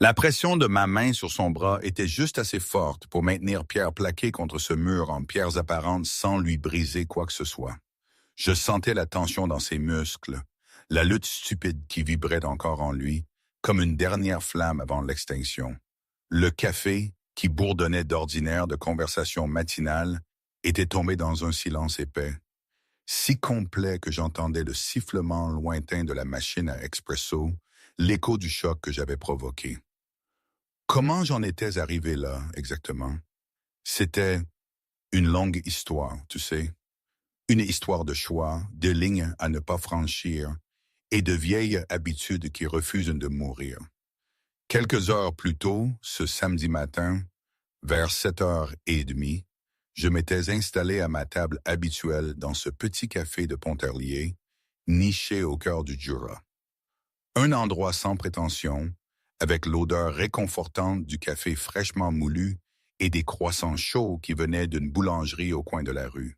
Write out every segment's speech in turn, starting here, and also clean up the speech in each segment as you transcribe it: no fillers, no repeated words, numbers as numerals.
La pression de ma main sur son bras était juste assez forte pour maintenir Pierre plaqué contre ce mur en pierres apparentes sans lui briser quoi que ce soit. Je sentais la tension dans ses muscles, la lutte stupide qui vibrait encore en lui, comme une dernière flamme avant l'extinction. Le café, qui bourdonnait d'ordinaire de conversations matinales, était tombé dans un silence épais, si complet que j'entendais le sifflement lointain de la machine à expresso, l'écho du choc que j'avais provoqué. Comment j'en étais arrivé là, exactement? C'était une longue histoire, tu sais. Une histoire de choix, de lignes à ne pas franchir et de vieilles habitudes qui refusent de mourir. Quelques heures plus tôt, ce samedi matin, vers 7h30, je m'étais installé à ma table habituelle dans ce petit café de Pontarlier, niché au cœur du Jura. Un endroit sans prétention, avec l'odeur réconfortante du café fraîchement moulu et des croissants chauds qui venaient d'une boulangerie au coin de la rue.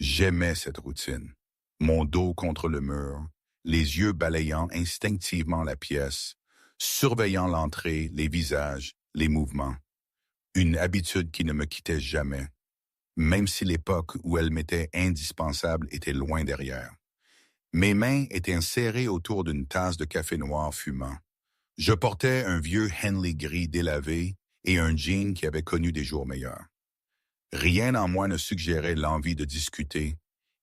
J'aimais cette routine. Mon dos contre le mur, les yeux balayant instinctivement la pièce, surveillant l'entrée, les visages, les mouvements. Une habitude qui ne me quittait jamais, même si l'époque où elle m'était indispensable était loin derrière. Mes mains étaient serrées autour d'une tasse de café noir fumant. Je portais un vieux Henley gris délavé et un jean qui avait connu des jours meilleurs. Rien en moi ne suggérait l'envie de discuter,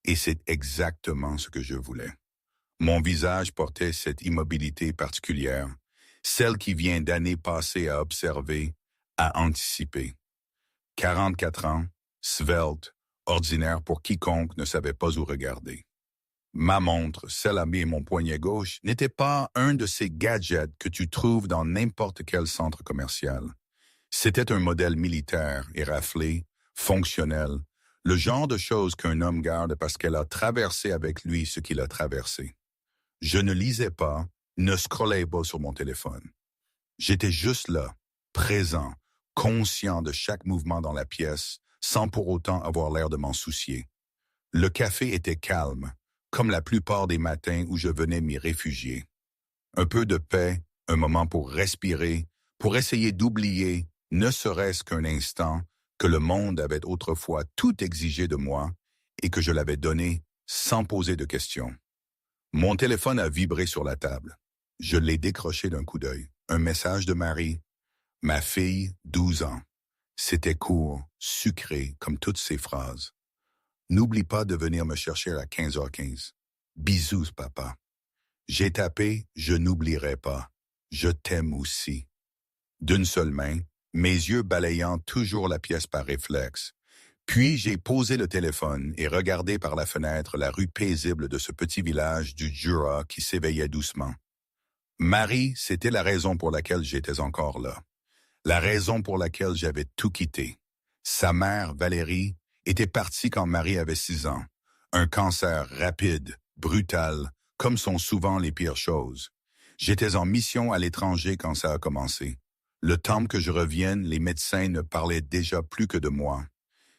et c'est exactement ce que je voulais. Mon visage portait cette immobilité particulière, celle qui vient d'années passées à observer, à anticiper. 44 ans, svelte, ordinaire pour quiconque ne savait pas où regarder. Ma montre, celle à mon poignet gauche, n'était pas un de ces gadgets que tu trouves dans n'importe quel centre commercial. C'était un modèle militaire et raflé, fonctionnel, le genre de choses qu'un homme garde parce qu'elle a traversé avec lui ce qu'il a traversé. Je ne lisais pas, ne scrollais pas sur mon téléphone. J'étais juste là, présent, conscient de chaque mouvement dans la pièce, sans pour autant avoir l'air de m'en soucier. Le café était calme, comme la plupart des matins où je venais m'y réfugier. Un peu de paix, un moment pour respirer, pour essayer d'oublier, ne serait-ce qu'un instant, que le monde avait autrefois tout exigé de moi et que je l'avais donné sans poser de questions. Mon téléphone a vibré sur la table. Je l'ai décroché d'un coup d'œil. Un message de Marie. Ma fille, 12 ans. C'était court, sucré, comme toutes ces phrases. N'oublie pas de venir me chercher à 15h15. Bisous, papa. J'ai tapé, je n'oublierai pas. Je t'aime aussi. D'une seule main, mes yeux balayant toujours la pièce par réflexe. Puis j'ai posé le téléphone et regardé par la fenêtre la rue paisible de ce petit village du Jura qui s'éveillait doucement. Marie, c'était la raison pour laquelle j'étais encore là. La raison pour laquelle j'avais tout quitté. Sa mère, Valérie, était partie quand Marie avait 6 ans. Un cancer rapide, brutal, comme sont souvent les pires choses. J'étais en mission à l'étranger quand ça a commencé. Le temps que je revienne, les médecins ne parlaient déjà plus que de moi.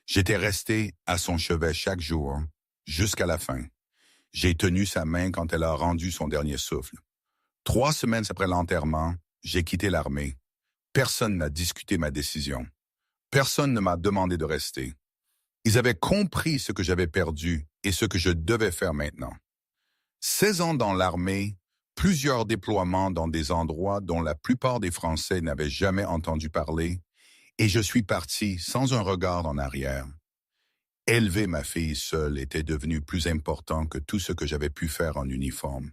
J'étais resté à son chevet chaque jour, jusqu'à la fin. J'ai tenu sa main quand elle a rendu son dernier souffle. 3 semaines après l'enterrement, j'ai quitté l'armée. Personne n'a discuté ma décision. Personne ne m'a demandé de rester. Ils avaient compris ce que j'avais perdu et ce que je devais faire maintenant. 16 ans dans l'armée, plusieurs déploiements dans des endroits dont la plupart des Français n'avaient jamais entendu parler, et je suis parti sans un regard en arrière. Élever ma fille seule était devenu plus important que tout ce que j'avais pu faire en uniforme.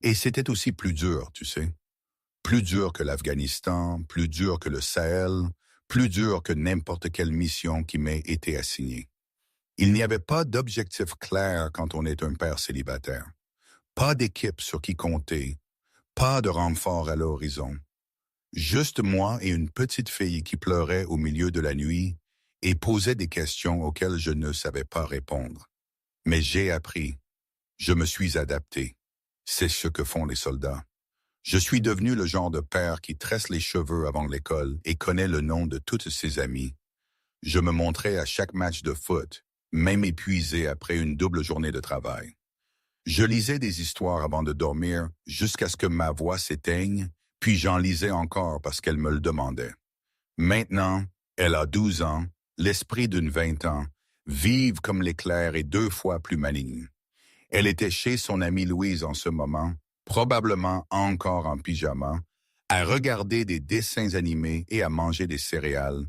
Et c'était aussi plus dur, tu sais. Plus dur que l'Afghanistan, plus dur que le Sahel, plus dur que n'importe quelle mission qui m'ait été assignée. Il n'y avait pas d'objectif clair quand on est un père célibataire. Pas d'équipe sur qui compter, pas de renfort à l'horizon. Juste moi et une petite fille qui pleurait au milieu de la nuit et posait des questions auxquelles je ne savais pas répondre. Mais j'ai appris. Je me suis adapté. C'est ce que font les soldats. Je suis devenu le genre de père qui tresse les cheveux avant l'école et connaît le nom de toutes ses amies. Je me montrais à chaque match de foot, même épuisé après une double journée de travail. Je lisais des histoires avant de dormir jusqu'à ce que ma voix s'éteigne, Puis j'en lisais encore parce qu'elle me le demandait. Maintenant, elle a 12 ans, l'esprit d'une 20 ans, vive comme l'éclair et 2 fois plus maligne. Elle était chez son amie Louise en ce moment, probablement encore en pyjama, à regarder des dessins animés et à manger des céréales,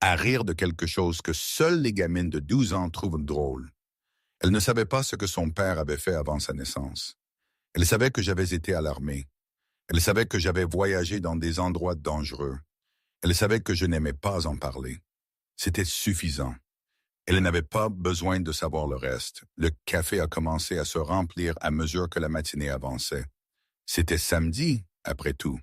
à rire de quelque chose que seules les gamines de 12 ans trouvent drôle. Elle ne savait pas ce que son père avait fait avant sa naissance. Elle savait que j'avais été à l'armée. Elle savait que j'avais voyagé dans des endroits dangereux. Elle savait que je n'aimais pas en parler. C'était suffisant. Elle n'avait pas besoin de savoir le reste. Le café a commencé à se remplir à mesure que la matinée avançait. C'était samedi, après tout.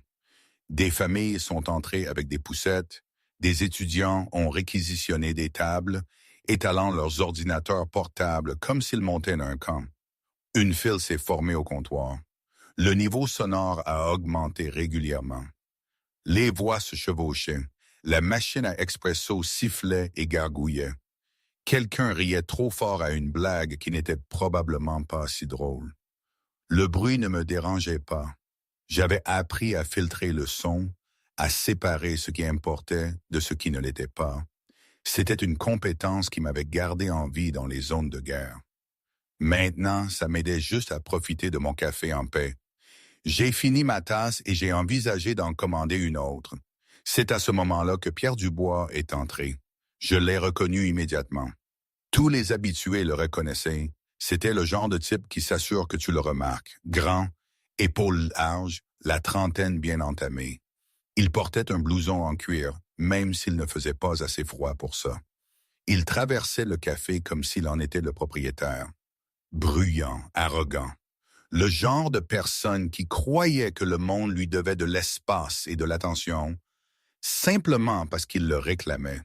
Des familles sont entrées avec des poussettes, des étudiants ont réquisitionné des tables, étalant leurs ordinateurs portables comme s'ils montaient d'un camp. Une file s'est formée au comptoir. Le niveau sonore a augmenté régulièrement. Les voix se chevauchaient. La machine à expresso sifflait et gargouillait. Quelqu'un riait trop fort à une blague qui n'était probablement pas si drôle. Le bruit ne me dérangeait pas. J'avais appris à filtrer le son, à séparer ce qui importait de ce qui ne l'était pas. C'était une compétence qui m'avait gardé en vie dans les zones de guerre. Maintenant, ça m'aidait juste à profiter de mon café en paix. J'ai fini ma tasse et j'ai envisagé d'en commander une autre. C'est à ce moment-là que Pierre Dubois est entré. Je l'ai reconnu immédiatement. Tous les habitués le reconnaissaient. C'était le genre de type qui s'assure que tu le remarques. Grand, épaules larges, la trentaine bien entamée. Il portait un blouson en cuir, même s'il ne faisait pas assez froid pour ça. Il traversait le café comme s'il en était le propriétaire. Bruyant, arrogant. Le genre de personne qui croyait que le monde lui devait de l'espace et de l'attention, simplement parce qu'il le réclamait.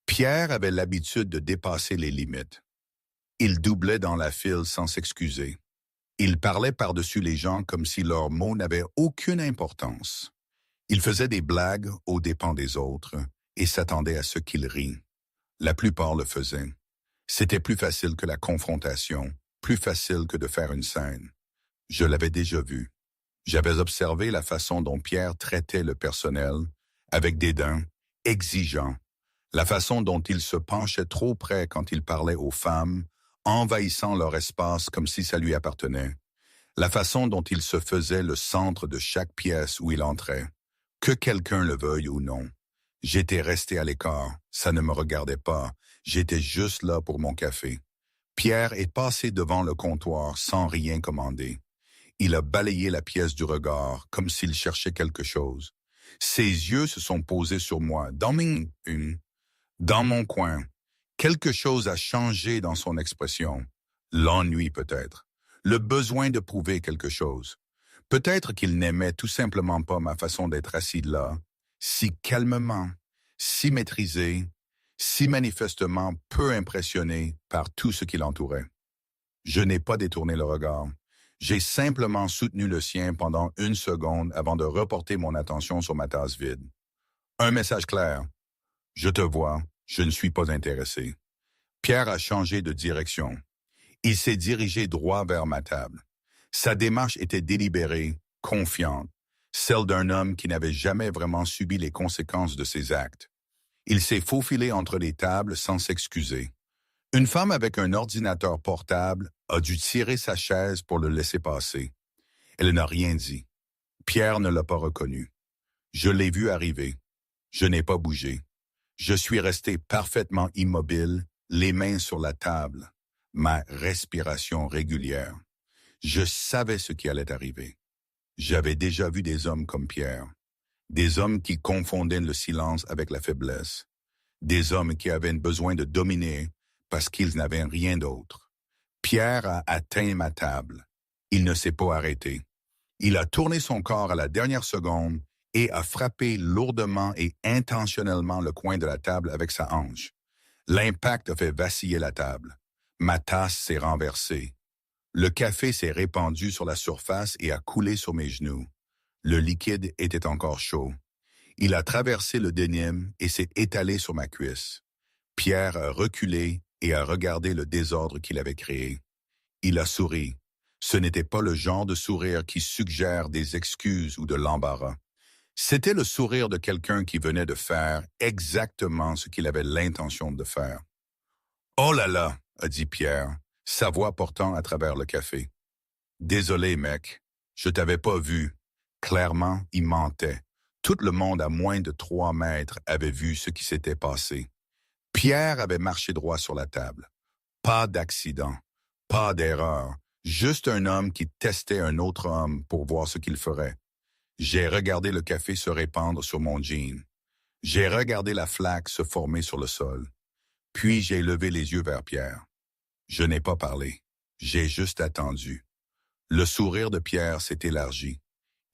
Pierre avait l'habitude de dépasser les limites. Il doublait dans la file sans s'excuser. Il parlait par-dessus les gens comme si leurs mots n'avaient aucune importance. Il faisait des blagues aux dépens des autres et s'attendait à ce qu'ils rient. La plupart le faisaient. C'était plus facile que la confrontation, plus facile que de faire une scène. Je l'avais déjà vu. J'avais observé la façon dont Pierre traitait le personnel, avec dédain, exigeant, la façon dont il se penchait trop près quand il parlait aux femmes, envahissant leur espace comme si ça lui appartenait, la façon dont il se faisait le centre de chaque pièce où il entrait, que quelqu'un le veuille ou non. J'étais resté à l'écart, ça ne me regardait pas, j'étais juste là pour mon café. Pierre est passé devant le comptoir sans rien commander. Il a balayé la pièce du regard, comme s'il cherchait quelque chose. Ses yeux se sont posés sur moi, dans mon coin. Quelque chose a changé dans son expression. L'ennui peut-être. Le besoin de prouver quelque chose. Peut-être qu'il n'aimait tout simplement pas ma façon d'être assis là, si calmement, si maîtrisé, si manifestement peu impressionné par tout ce qui l'entourait. Je n'ai pas détourné le regard. J'ai simplement soutenu le sien pendant 1 seconde avant de reporter mon attention sur ma tasse vide. Un message clair. Je te vois, je ne suis pas intéressé. Pierre a changé de direction. Il s'est dirigé droit vers ma table. Sa démarche était délibérée, confiante, celle d'un homme qui n'avait jamais vraiment subi les conséquences de ses actes. Il s'est faufilé entre les tables sans s'excuser. Une femme avec un ordinateur portable a dû tirer sa chaise pour le laisser passer. Elle n'a rien dit. Pierre ne l'a pas reconnu. Je l'ai vu arriver. Je n'ai pas bougé. Je suis resté parfaitement immobile, les mains sur la table, ma respiration régulière. Je savais ce qui allait arriver. J'avais déjà vu des hommes comme Pierre, des hommes qui confondaient le silence avec la faiblesse, des hommes qui avaient besoin de dominer parce qu'ils n'avaient rien d'autre. Pierre a atteint ma table. Il ne s'est pas arrêté. Il a tourné son corps à la dernière seconde et a frappé lourdement et intentionnellement le coin de la table avec sa hanche. L'impact a fait vaciller la table. Ma tasse s'est renversée. Le café s'est répandu sur la surface et a coulé sur mes genoux. Le liquide était encore chaud. Il a traversé le denim et s'est étalé sur ma cuisse. Pierre a reculé et a regardé le désordre qu'il avait créé. Il a souri. Ce n'était pas le genre de sourire qui suggère des excuses ou de l'embarras. C'était le sourire de quelqu'un qui venait de faire exactement ce qu'il avait l'intention de faire. Oh là là, a dit Pierre, sa voix portant à travers le café. Désolé, mec, je t'avais pas vu. Clairement, il mentait. Tout le monde à moins de 3 mètres avait vu ce qui s'était passé. Pierre avait marché droit sur la table. Pas d'accident, pas d'erreur, juste un homme qui testait un autre homme pour voir ce qu'il ferait. J'ai regardé le café se répandre sur mon jean. J'ai regardé la flaque se former sur le sol. Puis j'ai levé les yeux vers Pierre. Je n'ai pas parlé. J'ai juste attendu. Le sourire de Pierre s'est élargi.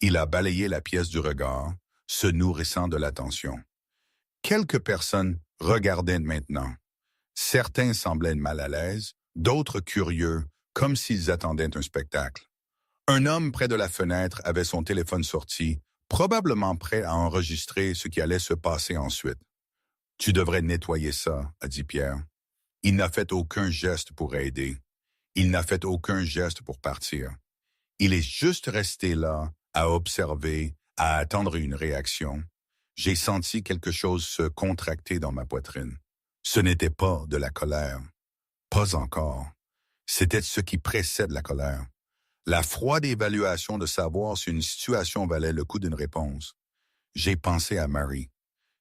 Il a balayé la pièce du regard, se nourrissant de l'attention. Quelques personnes regardaient maintenant. Certains semblaient mal à l'aise, d'autres curieux, comme s'ils attendaient un spectacle. Un homme près de la fenêtre avait son téléphone sorti, probablement prêt à enregistrer ce qui allait se passer ensuite. « Tu devrais nettoyer ça, » a dit Pierre. Il n'a fait aucun geste pour aider. Il n'a fait aucun geste pour partir. Il est juste resté là, à observer, à attendre une réaction. J'ai senti quelque chose se contracter dans ma poitrine. Ce n'était pas de la colère. Pas encore. C'était ce qui précède la colère. La froide évaluation de savoir si une situation valait le coup d'une réponse. J'ai pensé à Mary.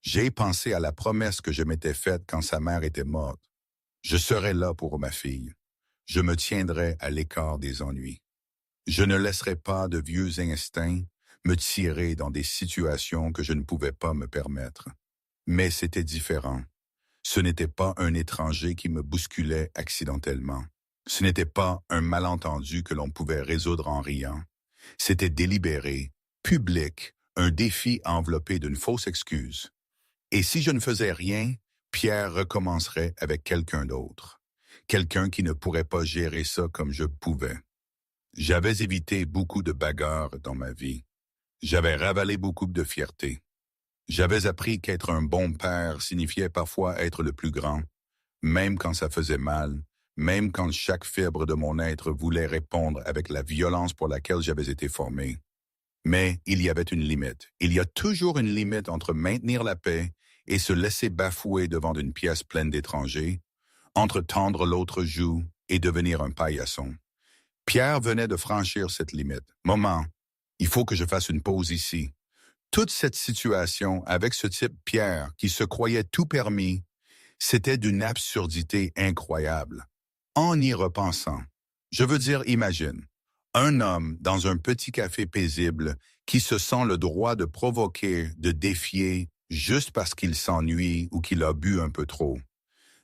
J'ai pensé à la promesse que je m'étais faite quand sa mère était morte. Je serais là pour ma fille. Je me tiendrais à l'écart des ennuis. Je ne laisserai pas de vieux instincts me tirer dans des situations que je ne pouvais pas me permettre. Mais c'était différent. Ce n'était pas un étranger qui me bousculait accidentellement. Ce n'était pas un malentendu que l'on pouvait résoudre en riant. C'était délibéré, public, un défi enveloppé d'une fausse excuse. Et si je ne faisais rien, Pierre recommencerait avec quelqu'un d'autre. Quelqu'un qui ne pourrait pas gérer ça comme je pouvais. J'avais évité beaucoup de bagarres dans ma vie. J'avais ravalé beaucoup de fierté. J'avais appris qu'être un bon père signifiait parfois être le plus grand, même quand ça faisait mal, même quand chaque fibre de mon être voulait répondre avec la violence pour laquelle j'avais été formé. Mais il y avait une limite. Il y a toujours une limite entre maintenir la paix et se laisser bafouer devant une pièce pleine d'étrangers, entre tendre l'autre joue et devenir un paillasson. Pierre venait de franchir cette limite. Moment, il faut que je fasse une pause ici. Toute cette situation avec ce type Pierre qui se croyait tout permis, c'était d'une absurdité incroyable. En y repensant, je veux dire, imagine, un homme dans un petit café paisible qui se sent le droit de provoquer, de défier, juste parce qu'il s'ennuie ou qu'il a bu un peu trop.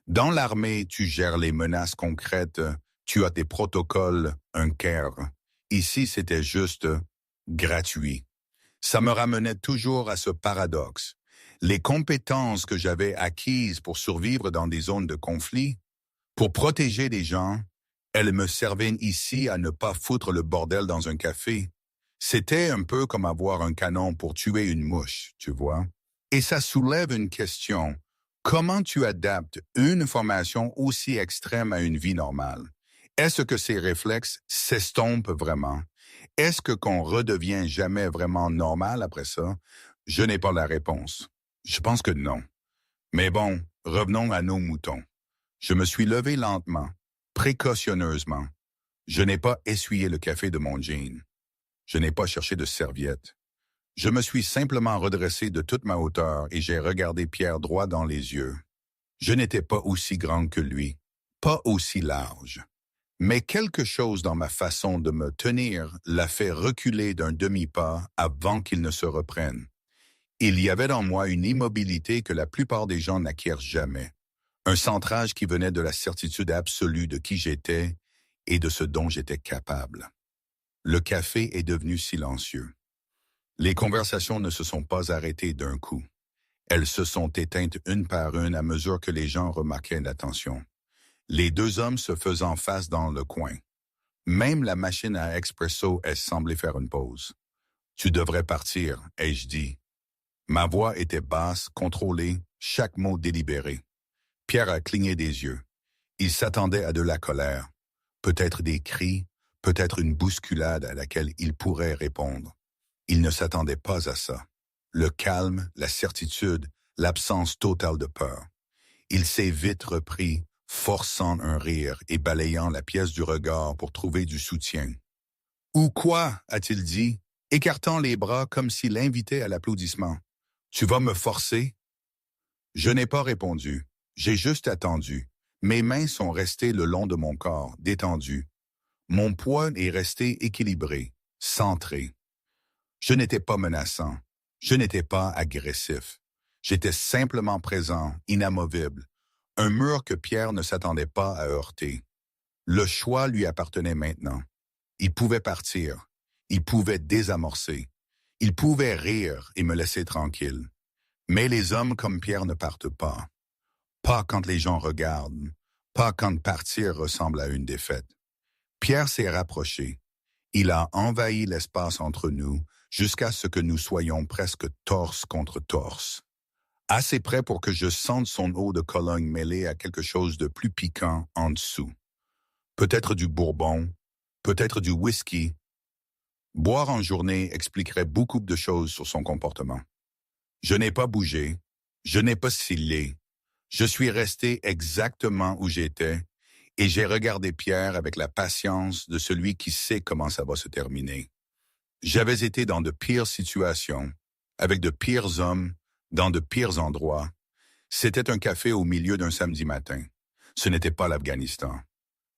Dans l'armée, tu gères les menaces concrètes, tu as tes protocoles, un care. Ici, c'était juste gratuit. Ça me ramenait toujours à ce paradoxe. Les compétences que j'avais acquises pour survivre dans des zones de conflit, pour protéger des gens, elles me servaient ici à ne pas foutre le bordel dans un café. C'était un peu comme avoir un canon pour tuer une mouche, tu vois. Et ça soulève une question. Comment tu adaptes une formation aussi extrême à une vie normale? Est-ce que ces réflexes s'estompent vraiment? Est-ce que qu'on redevient jamais vraiment normal après ça? Je n'ai pas la réponse. Je pense que non. Mais bon, revenons à nos moutons. Je me suis levé lentement, précautionneusement. Je n'ai pas essuyé le café de mon jean. Je n'ai pas cherché de serviette. Je me suis simplement redressé de toute ma hauteur et j'ai regardé Pierre droit dans les yeux. Je n'étais pas aussi grand que lui, pas aussi large. Mais quelque chose dans ma façon de me tenir l'a fait reculer d'un demi-pas avant qu'il ne se reprenne. Il y avait dans moi une immobilité que la plupart des gens n'acquièrent jamais. Un centrage qui venait de la certitude absolue de qui j'étais et de ce dont j'étais capable. Le café est devenu silencieux. Les conversations ne se sont pas arrêtées d'un coup. Elles se sont éteintes une par une à mesure que les gens remarquaient l'attention. Les deux hommes se faisant face dans le coin. Même la machine à expresso a semblé faire une pause. « Tu devrais partir », ai-je dit. Ma voix était basse, contrôlée, chaque mot délibéré. Pierre a cligné des yeux. Il s'attendait à de la colère, peut-être des cris, peut-être une bousculade à laquelle il pourrait répondre. Il ne s'attendait pas à ça. Le calme, la certitude, l'absence totale de peur. Il s'est vite repris, forçant un rire et balayant la pièce du regard pour trouver du soutien. « Ou quoi » a-t-il dit, écartant les bras comme s'il invitait à l'applaudissement. « Tu vas me forcer ?» Je n'ai pas répondu. J'ai juste attendu. Mes mains sont restées le long de mon corps, détendues. Mon poids est resté équilibré, centré. Je n'étais pas menaçant. Je n'étais pas agressif. J'étais simplement présent, inamovible. Un mur que Pierre ne s'attendait pas à heurter. Le choix lui appartenait maintenant. Il pouvait partir. Il pouvait désamorcer. Il pouvait rire et me laisser tranquille. Mais les hommes comme Pierre ne partent pas. Pas quand les gens regardent. Pas quand partir ressemble à une défaite. Pierre s'est rapproché. Il a envahi l'espace entre nous jusqu'à ce que nous soyons presque torse contre torse. Assez près pour que je sente son eau de Cologne mêlée à quelque chose de plus piquant en dessous. Peut-être du bourbon, peut-être du whisky. Boire en journée expliquerait beaucoup de choses sur son comportement. Je n'ai pas bougé, je n'ai pas oscillé. Je suis resté exactement où j'étais et j'ai regardé Pierre avec la patience de celui qui sait comment ça va se terminer. J'avais été dans de pires situations, avec de pires hommes, dans de pires endroits. C'était un café au milieu d'un samedi matin. Ce n'était pas l'Afghanistan.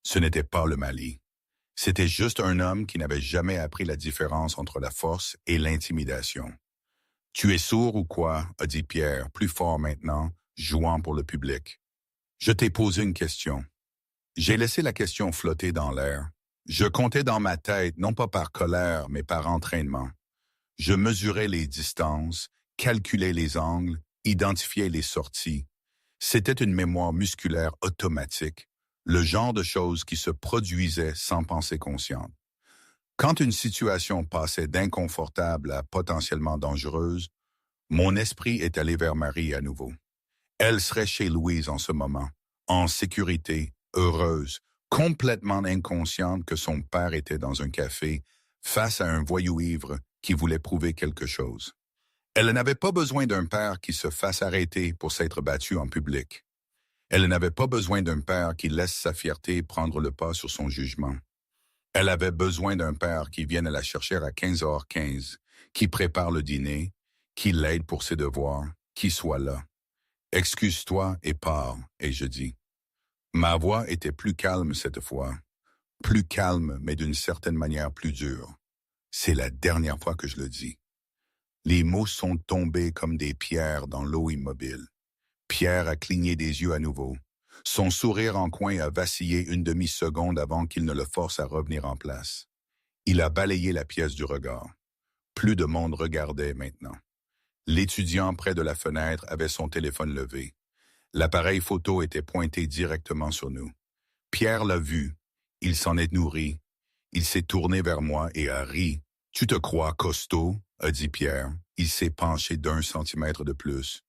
Ce n'était pas le Mali. C'était juste un homme qui n'avait jamais appris la différence entre la force et l'intimidation. « Tu es sourd ou quoi ?» a dit Pierre, plus fort maintenant, jouant pour le public. « Je t'ai posé une question. » J'ai laissé la question flotter dans l'air. Je comptais dans ma tête, non pas par colère, mais par entraînement. Je mesurais les distances, calculais les angles, identifiais les sorties. C'était une mémoire musculaire automatique, le genre de choses qui se produisaient sans pensée consciente. Quand une situation passait d'inconfortable à potentiellement dangereuse, mon esprit est allé vers Marie à nouveau. Elle serait chez Louise en ce moment, en sécurité, heureuse, complètement inconsciente que son père était dans un café face à un voyou ivre qui voulait prouver quelque chose. Elle n'avait pas besoin d'un père qui se fasse arrêter pour s'être battu en public. Elle n'avait pas besoin d'un père qui laisse sa fierté prendre le pas sur son jugement. Elle avait besoin d'un père qui vienne la chercher à 15h15, qui prépare le dîner, qui l'aide pour ses devoirs, qui soit là. « Excuse-toi et pars », ai-je dit. Ma voix était plus calme cette fois. Plus calme, mais d'une certaine manière plus dure. C'est la dernière fois que je le dis. Les mots sont tombés comme des pierres dans l'eau immobile. Pierre a cligné des yeux à nouveau. Son sourire en coin a vacillé une demi-seconde avant qu'il ne le force à revenir en place. Il a balayé la pièce du regard. Plus de monde regardait maintenant. L'étudiant près de la fenêtre avait son téléphone levé. L'appareil photo était pointé directement sur nous. Pierre l'a vu. Il s'en est nourri. Il s'est tourné vers moi et a ri. « Tu te crois costaud ?» a dit Pierre. Il s'est penché d'1 centimètre de plus.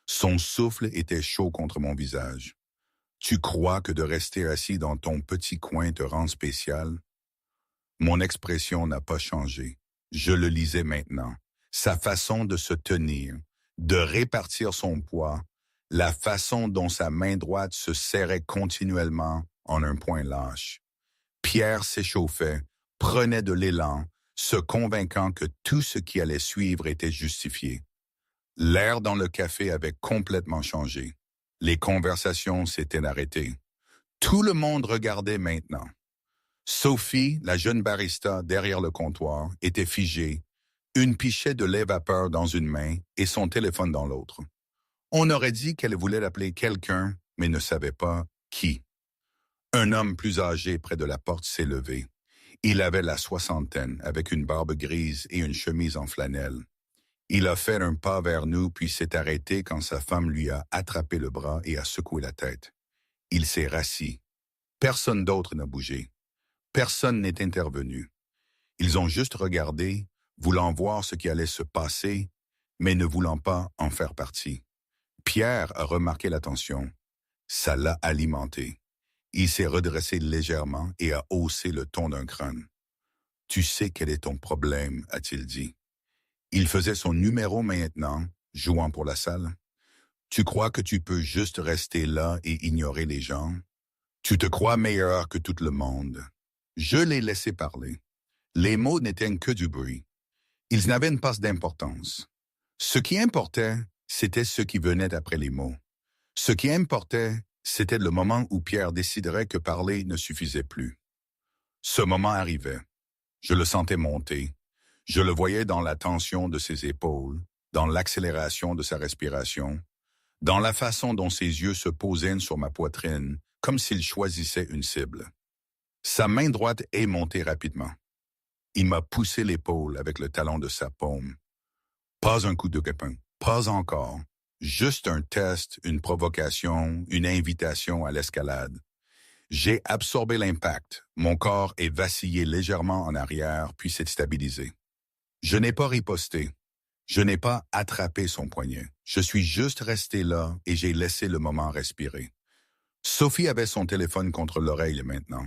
Son souffle était chaud contre mon visage. « Tu crois que de rester assis dans ton petit coin te rend spécial? » Mon expression n'a pas changé. Je le lisais maintenant. Sa façon de se tenir, de répartir son poids, la façon dont sa main droite se serrait continuellement en un point lâche. Pierre s'échauffait, prenait de l'élan, se convainquant que tout ce qui allait suivre était justifié. L'air dans le café avait complètement changé. Les conversations s'étaient arrêtées. Tout le monde regardait maintenant. Sophie, la jeune barista derrière le comptoir, était figée, une pichet de lait vapeur dans une main et son téléphone dans l'autre. On aurait dit qu'elle voulait appeler quelqu'un, mais ne savait pas qui. Un homme plus âgé près de la porte s'est levé. Il avait la soixantaine, avec une barbe grise et une chemise en flanelle. Il a fait un pas vers nous, puis s'est arrêté quand sa femme lui a attrapé le bras et a secoué la tête. Il s'est rassis. Personne d'autre n'a bougé. Personne n'est intervenu. Ils ont juste regardé, voulant voir ce qui allait se passer, mais ne voulant pas en faire partie. Pierre a remarqué la tension. Ça l'a alimenté. Il s'est redressé légèrement et a haussé le ton d'un crâne. « Tu sais quel est ton problème » a-t-il dit. Il faisait son numéro maintenant, jouant pour la salle. Tu crois que tu peux juste rester là et ignorer les gens? Tu te crois meilleur que tout le monde. Je l'ai laissé parler. Les mots n'étaient que du bruit. Ils n'avaient pas d'importance. Ce qui importait, c'était ce qui venait après les mots. Ce qui importait, c'était le moment où Pierre déciderait que parler ne suffisait plus. Ce moment arrivait. Je le sentais monter. Je le voyais dans la tension de ses épaules, dans l'accélération de sa respiration, dans la façon dont ses yeux se posaient sur ma poitrine, comme s'il choisissait une cible. Sa main droite est montée rapidement. Il m'a poussé l'épaule avec le talon de sa paume. Pas un coup de guépin, pas encore. Juste un test, une provocation, une invitation à l'escalade. J'ai absorbé l'impact. Mon corps est vacillé légèrement en arrière, puis s'est stabilisé. Je n'ai pas riposté. Je n'ai pas attrapé son poignet. Je suis juste resté là et j'ai laissé le moment respirer. Sophie avait son téléphone contre l'oreille maintenant.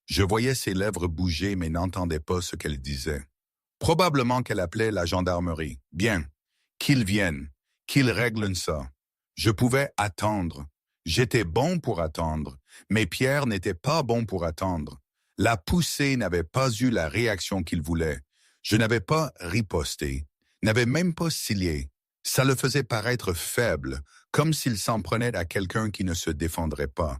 Je voyais ses lèvres bouger mais n'entendais pas ce qu'elle disait. Probablement qu'elle appelait la gendarmerie. Bien, qu'ils viennent, qu'ils règlent ça. Je pouvais attendre. J'étais bon pour attendre, mais Pierre n'était pas bon pour attendre. La poussée n'avait pas eu la réaction qu'il voulait. Je n'avais pas riposté, n'avais même pas cilié. Ça le faisait paraître faible, comme s'il s'en prenait à quelqu'un qui ne se défendrait pas.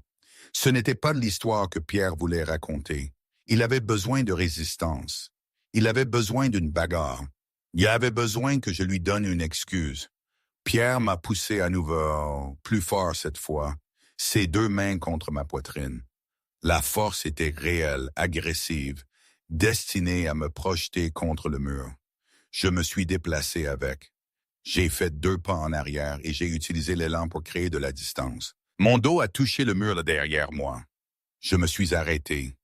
Ce n'était pas l'histoire que Pierre voulait raconter. Il avait besoin de résistance. Il avait besoin d'une bagarre. Il avait besoin que je lui donne une excuse. Pierre m'a poussé à nouveau, plus fort cette fois, ses deux mains contre ma poitrine. La force était réelle, agressive, destinée à me projeter contre le mur. Je me suis déplacé avec. J'ai fait 2 pas en arrière et j'ai utilisé l'élan pour créer de la distance. Mon dos a touché le mur derrière moi. Je me suis arrêté.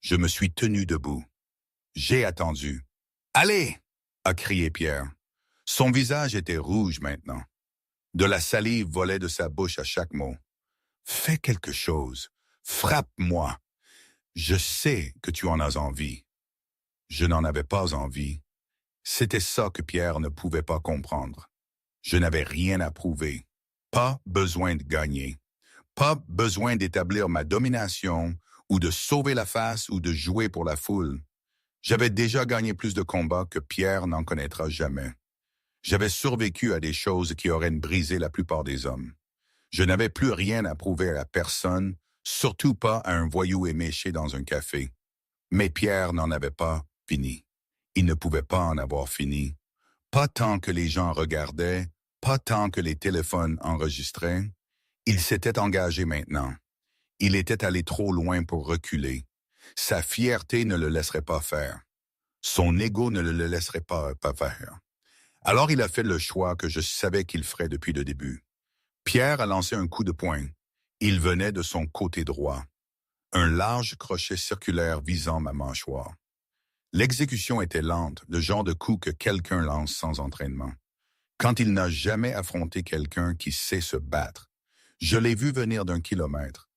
Je me suis tenu debout. J'ai attendu. « Allez !» a crié Pierre. Son visage était rouge maintenant. De la salive volait de sa bouche à chaque mot. « Fais quelque chose. Frappe-moi. Je sais que tu en as envie. » Je n'en avais pas envie. C'était ça que Pierre ne pouvait pas comprendre. Je n'avais rien à prouver. Pas besoin de gagner. Pas besoin d'établir ma domination ou de sauver la face ou de jouer pour la foule. J'avais déjà gagné plus de combats que Pierre n'en connaîtra jamais. J'avais survécu à des choses qui auraient brisé la plupart des hommes. Je n'avais plus rien à prouver à personne, surtout pas à un voyou éméché dans un café. Mais Pierre n'en avait pas fini. Il ne pouvait pas en avoir fini. Pas tant que les gens regardaient, pas tant que les téléphones enregistraient. Il s'était engagé maintenant. Il était allé trop loin pour reculer. Sa fierté ne le laisserait pas faire. Son ego ne le laisserait pas faire. Alors il a fait le choix que je savais qu'il ferait depuis le début. Pierre a lancé un coup de poing. Il venait de son côté droit. Un large crochet circulaire visant ma mâchoire. L'exécution était lente, le genre de coup que quelqu'un lance sans entraînement. Quand il n'a jamais affronté quelqu'un qui sait se battre. Je l'ai vu venir d'1 kilomètre.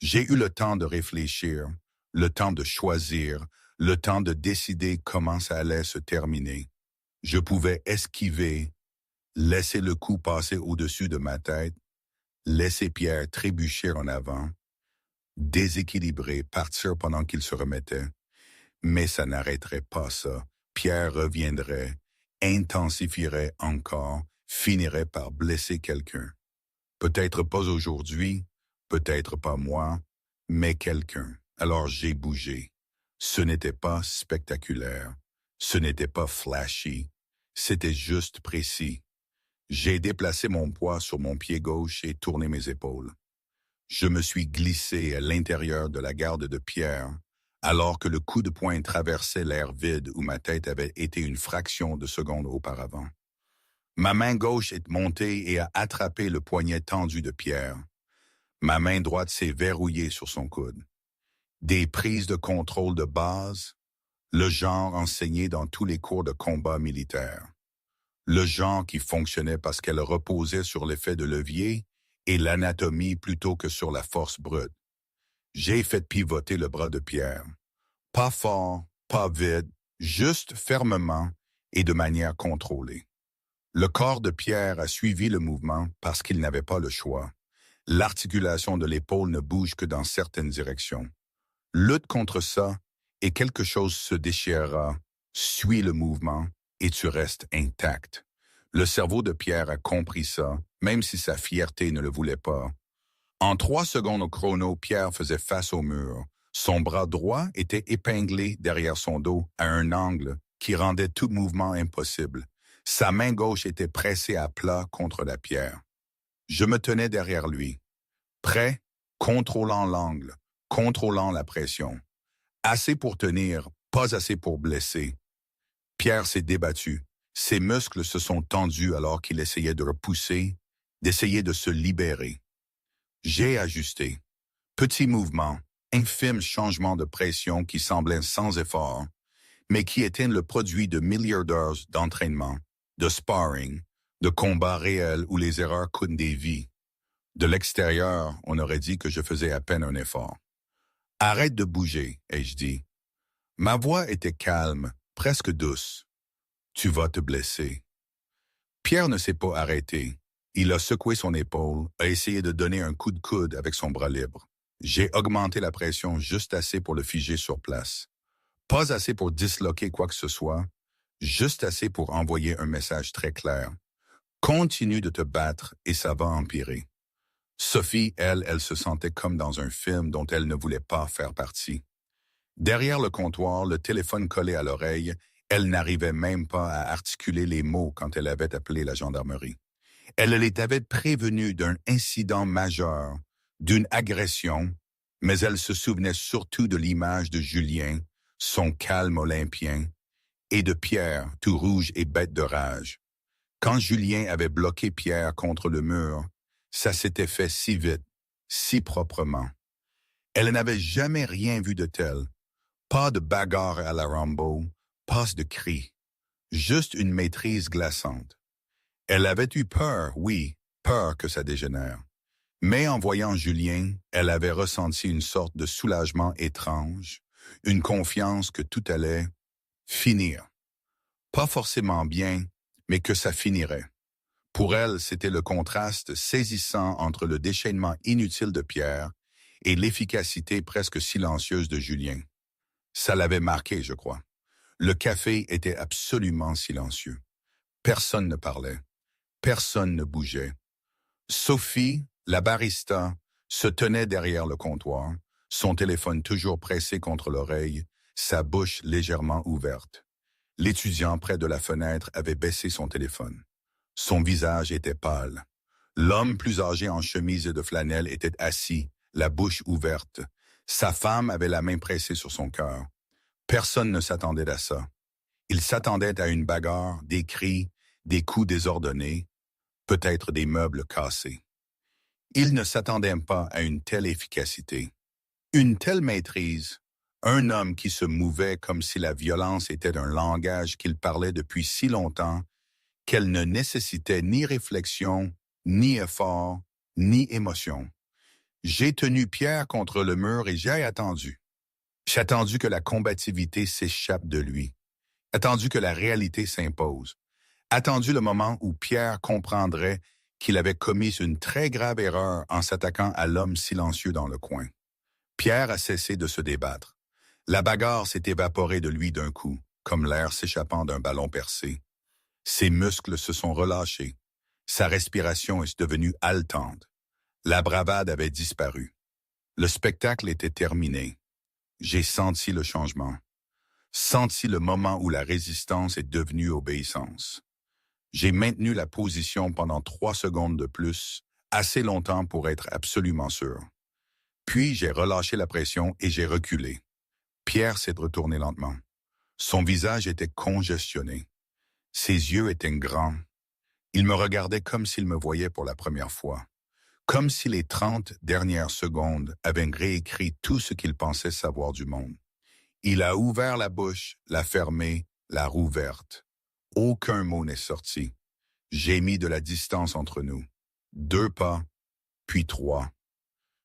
J'ai eu le temps de réfléchir, le temps de choisir, le temps de décider comment ça allait se terminer. Je pouvais esquiver, laisser le coup passer au-dessus de ma tête, laisser Pierre trébucher en avant, déséquilibrer, partir pendant qu'il se remettait. Mais ça n'arrêterait pas ça. Pierre reviendrait, intensifierait encore, finirait par blesser quelqu'un. Peut-être pas aujourd'hui, peut-être pas moi, mais quelqu'un. Alors j'ai bougé. Ce n'était pas spectaculaire. Ce n'était pas flashy. C'était juste précis. J'ai déplacé mon poids sur mon pied gauche et tourné mes épaules. Je me suis glissé à l'intérieur de la garde de Pierre, alors que le coup de poing traversait l'air vide où ma tête avait été une fraction de seconde auparavant. Ma main gauche est montée et a attrapé le poignet tendu de Pierre. Ma main droite s'est verrouillée sur son coude. Des prises de contrôle de base, le genre enseigné dans tous les cours de combat militaire. Le genre qui fonctionnait parce qu'elle reposait sur l'effet de levier et l'anatomie plutôt que sur la force brute. J'ai fait pivoter le bras de Pierre. Pas fort, pas vite, juste fermement, et de manière contrôlée. Le corps de Pierre a suivi le mouvement parce qu'il n'avait pas le choix. L'articulation de l'épaule ne bouge que dans certaines directions. Lutte contre ça et quelque chose se déchirera, suis le mouvement et tu restes intact. Le cerveau de Pierre a compris ça, même si sa fierté ne le voulait pas. En 3 secondes au chrono, Pierre faisait face au mur. Son bras droit était épinglé derrière son dos à un angle qui rendait tout mouvement impossible. Sa main gauche était pressée à plat contre la pierre. Je me tenais derrière lui, prêt, contrôlant l'angle, contrôlant la pression. Assez pour tenir, pas assez pour blesser. Pierre s'est débattu. Ses muscles se sont tendus alors qu'il essayait de repousser, d'essayer de se libérer. J'ai ajusté. Petit mouvement, infime changement de pression qui semblait sans effort, mais qui était le produit de milliards d'heures d'entraînement, de sparring, de combats réels où les erreurs coûtent des vies. De l'extérieur, on aurait dit que je faisais à peine un effort. « Arrête de bouger », ai-je dit. Ma voix était calme, presque douce. « Tu vas te blesser. » Pierre ne s'est pas arrêté. Il a secoué son épaule, a essayé de donner un coup de coude avec son bras libre. J'ai augmenté la pression juste assez pour le figer sur place. Pas assez pour disloquer quoi que ce soit, juste assez pour envoyer un message très clair. Continue de te battre et ça va empirer. Sophie, elle se sentait comme dans un film dont elle ne voulait pas faire partie. Derrière le comptoir, le téléphone collé à l'oreille, elle n'arrivait même pas à articuler les mots quand elle avait appelé la gendarmerie. Elle les avait prévenus d'un incident majeur, d'une agression, mais elle se souvenait surtout de l'image de Julien, son calme olympien, et de Pierre, tout rouge et bête de rage. Quand Julien avait bloqué Pierre contre le mur, ça s'était fait si vite, si proprement. Elle n'avait jamais rien vu de tel. Pas de bagarre à la Rambo, pas de cris. Juste une maîtrise glaçante. Elle avait eu peur, oui, peur que ça dégénère. Mais en voyant Julien, elle avait ressenti une sorte de soulagement étrange, une confiance que tout allait finir. Pas forcément bien, mais que ça finirait. Pour elle, c'était le contraste saisissant entre le déchaînement inutile de Pierre et l'efficacité presque silencieuse de Julien. Ça l'avait marqué, je crois. Le café était absolument silencieux. Personne ne parlait. Personne ne bougeait. Sophie, la barista, se tenait derrière le comptoir, son téléphone toujours pressé contre l'oreille, sa bouche légèrement ouverte. L'étudiant près de la fenêtre avait baissé son téléphone. Son visage était pâle. L'homme plus âgé en chemise et de flanelle était assis, la bouche ouverte. Sa femme avait la main pressée sur son cœur. Personne ne s'attendait à ça. Il s'attendait à une bagarre, des cris, des coups désordonnés, peut-être des meubles cassés. Il ne s'attendait pas à une telle efficacité. Une telle maîtrise, un homme qui se mouvait comme si la violence était un langage qu'il parlait depuis si longtemps qu'elle ne nécessitait ni réflexion, ni effort, ni émotion. J'ai tenu Pierre contre le mur et j'ai attendu. J'ai attendu que la combativité s'échappe de lui. Attendu que la réalité s'impose. Attendu le moment où Pierre comprendrait qu'il avait commis une très grave erreur en s'attaquant à l'homme silencieux dans le coin. Pierre a cessé de se débattre. La bagarre s'est évaporée de lui d'un coup, comme l'air s'échappant d'un ballon percé. Ses muscles se sont relâchés. Sa respiration est devenue haletante. La bravade avait disparu. Le spectacle était terminé. J'ai senti le changement. Senti le moment où la résistance est devenue obéissance. J'ai maintenu la position pendant 3 secondes de plus, assez longtemps pour être absolument sûr. Puis j'ai relâché la pression et j'ai reculé. Pierre s'est retourné lentement. Son visage était congestionné. Ses yeux étaient grands. Il me regardait comme s'il me voyait pour la première fois. Comme si les 30 dernières secondes avaient réécrit tout ce qu'il pensait savoir du monde. Il a ouvert la bouche, l'a fermée, l'a rouverte. Aucun mot n'est sorti. J'ai mis de la distance entre nous. 2 pas, puis 3.